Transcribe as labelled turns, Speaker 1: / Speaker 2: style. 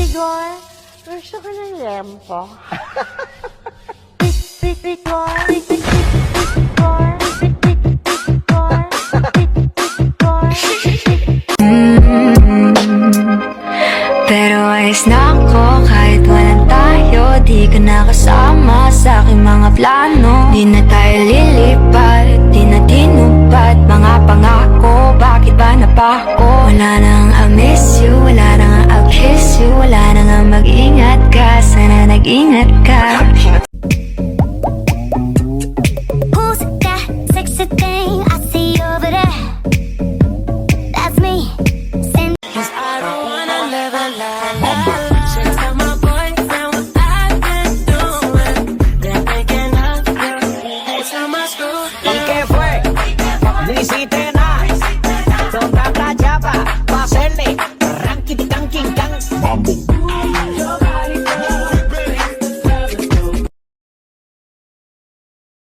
Speaker 1: Igor, gusto ko ng lempo.
Speaker 2: Pero ayos na ako kahit walang tayo. Di ka nakasama sa aking mga plano. Di na tayo lilipat, di na tinupad mga pangako. Bakit ba napako? Wala nang I miss you, wala nang I'll kiss you. Wala nang mag-ingat ka, sana nag-ingat ka.
Speaker 3: Who's that sexy thing I see over there? That's me.
Speaker 2: Cause I don't wanna live a lie. Just tell my boyfriend what I've been doing. They're thinking of you. It's how much good.
Speaker 4: ¿Y qué fue? No hiciste nada. Son tan playa pa' hacerle ranking, ranking, can.
Speaker 5: Mambo.